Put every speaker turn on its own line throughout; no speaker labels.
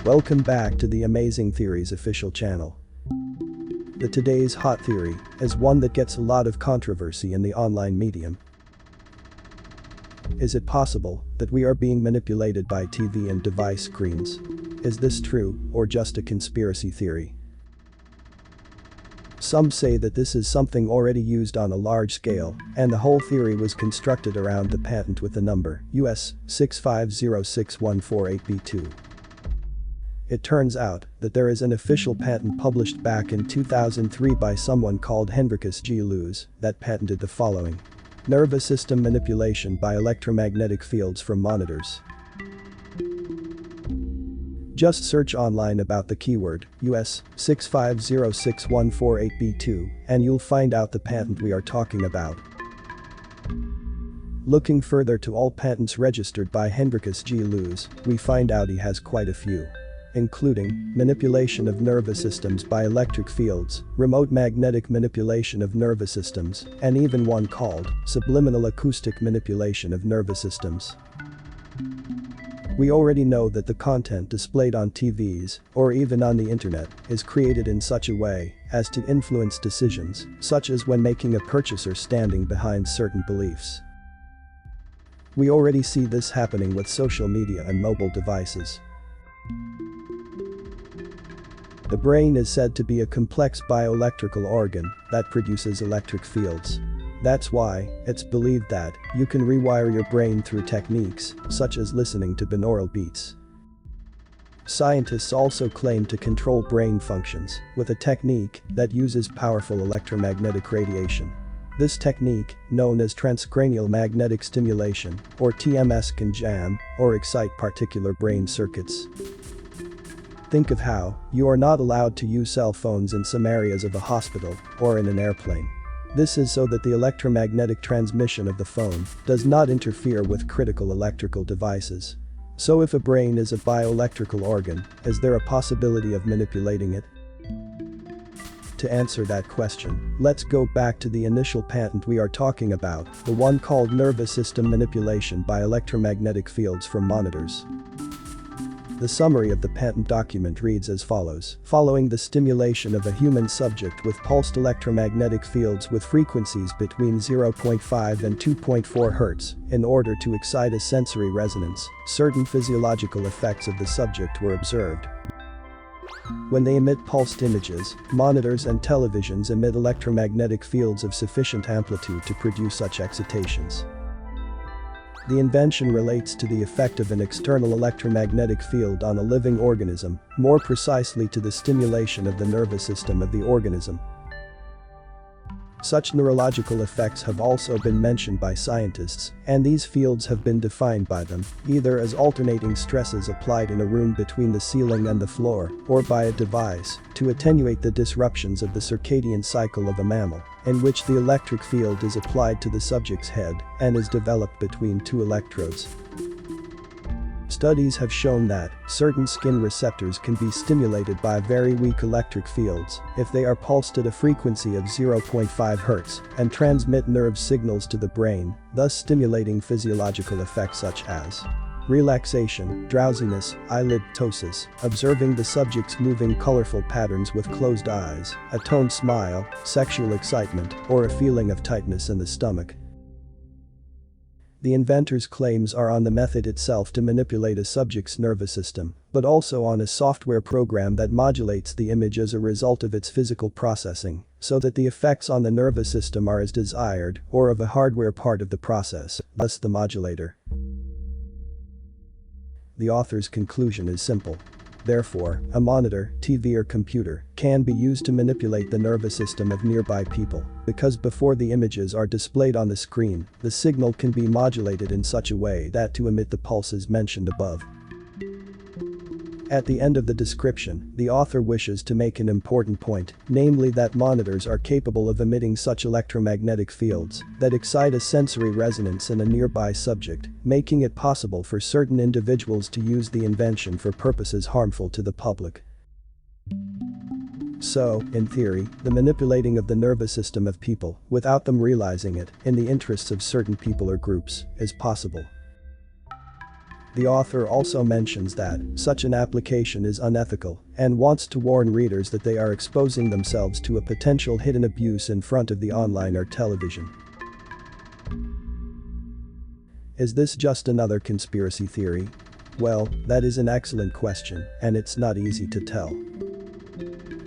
Welcome back to the Amazing Theories official channel. The today's hot theory is one that gets a lot of controversy in the online medium. Is it possible that we are being manipulated by TV and device screens? Is this true or just a conspiracy theory? Some say that this is something already used on a large scale, and the whole theory was constructed around the patent with the number US 6506148B2. It turns out that there is an official patent published back in 2003 by someone called Hendrikus G. Lewes that patented the following: nervous system manipulation by electromagnetic fields from monitors. Just search online about the keyword US 6506148B2 and you'll find out the patent we are talking about. Looking further to all patents registered by Hendrikus G. Lewes, we find out he has quite a few, including manipulation of nervous systems by electric fields, remote magnetic manipulation of nervous systems, and even one called subliminal acoustic manipulation of nervous systems. We already know that the content displayed on TVs, or even on the internet, is created in such a way as to influence decisions, such as when making a purchase or standing behind certain beliefs. We already see this happening with social media and mobile devices. The brain is said to be a complex bioelectrical organ that produces electric fields. That's why it's believed that you can rewire your brain through techniques such as listening to binaural beats. Scientists also claim to control brain functions with a technique that uses powerful electromagnetic radiation. This technique, known as transcranial magnetic stimulation, or TMS, can jam or excite particular brain circuits. Think of how you are not allowed to use cell phones in some areas of a hospital or in an airplane. This is so that the electromagnetic transmission of the phone does not interfere with critical electrical devices. So if a brain is a bioelectrical organ, is there a possibility of manipulating it? To answer that question, let's go back to the initial patent we are talking about, the one called nervous system manipulation by electromagnetic fields from monitors. The summary of the patent document reads as follows: following the stimulation of a human subject with pulsed electromagnetic fields with frequencies between 0.5 and 2.4 Hz, in order to excite a sensory resonance, certain physiological effects of the subject were observed. When they emit pulsed images, monitors and televisions emit electromagnetic fields of sufficient amplitude to produce such excitations. The invention relates to the effect of an external electromagnetic field on a living organism, more precisely to the stimulation of the nervous system of the organism. Such neurological effects have also been mentioned by scientists, and these fields have been defined by them, either as alternating stresses applied in a room between the ceiling and the floor, or by a device to attenuate the disruptions of the circadian cycle of a mammal, in which the electric field is applied to the subject's head and is developed between two electrodes. Studies have shown that certain skin receptors can be stimulated by very weak electric fields if they are pulsed at a frequency of 0.5 Hz and transmit nerve signals to the brain, thus stimulating physiological effects such as relaxation, drowsiness, eyelid ptosis, observing the subject's moving colorful patterns with closed eyes, a toned smile, sexual excitement, or a feeling of tightness in the stomach. The inventor's claims are on the method itself to manipulate a subject's nervous system, but also on a software program that modulates the image as a result of its physical processing, so that the effects on the nervous system are as desired or of a hardware part of the process, thus the modulator. The author's conclusion is simple. Therefore, a monitor, TV or computer can be used to manipulate the nervous system of nearby people, because before the images are displayed on the screen, the signal can be modulated in such a way that to emit the pulses mentioned above. At the end of the description, the author wishes to make an important point, namely that monitors are capable of emitting such electromagnetic fields that excite a sensory resonance in a nearby subject, making it possible for certain individuals to use the invention for purposes harmful to the public. So, in theory, the manipulating of the nervous system of people, without them realizing it, in the interests of certain people or groups, is possible. The author also mentions that such an application is unethical and wants to warn readers that they are exposing themselves to a potential hidden abuse in front of the online or television. Is this just another conspiracy theory? Well, that is an excellent question, and it's not easy to tell.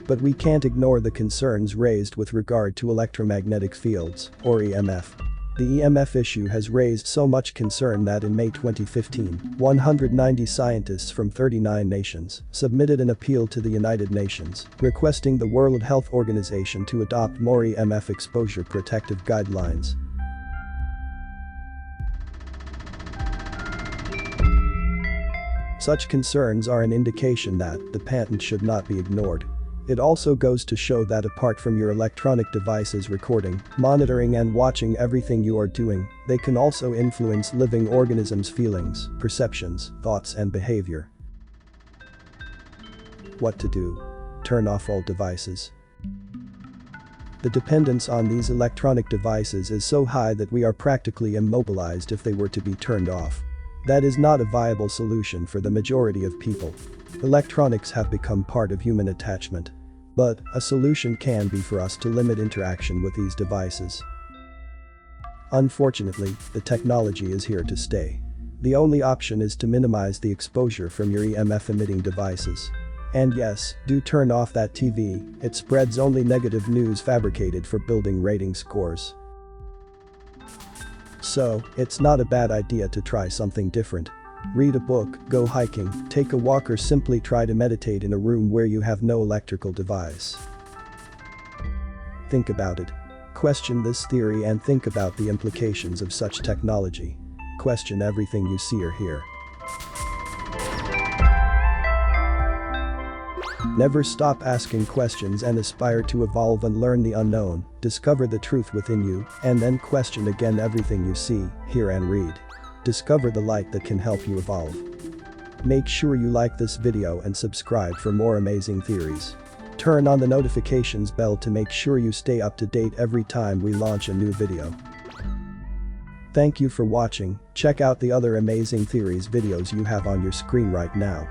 But we can't ignore the concerns raised with regard to electromagnetic fields, or EMF. The EMF issue has raised so much concern that in May 2015, 190 scientists from 39 nations submitted an appeal to the United Nations, requesting the World Health Organization to adopt more EMF exposure protective guidelines. Such concerns are an indication that the patent should not be ignored. It also goes to show that apart from your electronic devices recording, monitoring and watching everything you are doing, they can also influence living organisms' feelings, perceptions, thoughts and behavior. What to do? Turn off all devices. The dependence on these electronic devices is so high that we are practically immobilized if they were to be turned off. That is not a viable solution for the majority of people. Electronics have become part of human attachment. But a solution can be for us to limit interaction with these devices. Unfortunately, the technology is here to stay. The only option is to minimize the exposure from your EMF-emitting devices. And yes, do turn off that TV, it spreads only negative news fabricated for building rating scores. So, it's not a bad idea to try something different. Read a book, go hiking, take a walk or simply try to meditate in a room where you have no electrical device. Think about it. Question this theory and think about the implications of such technology. Question everything you see or hear. Never stop asking questions and aspire to evolve and learn the unknown, discover the truth within you, and then question again everything you see, hear and read. Discover the light that can help you evolve. Make sure you like this video and subscribe for more amazing theories. Turn on the notifications bell to make sure you stay up to date every time we launch a new video. Thank you for watching. Check out the other amazing theories videos you have on your screen right now.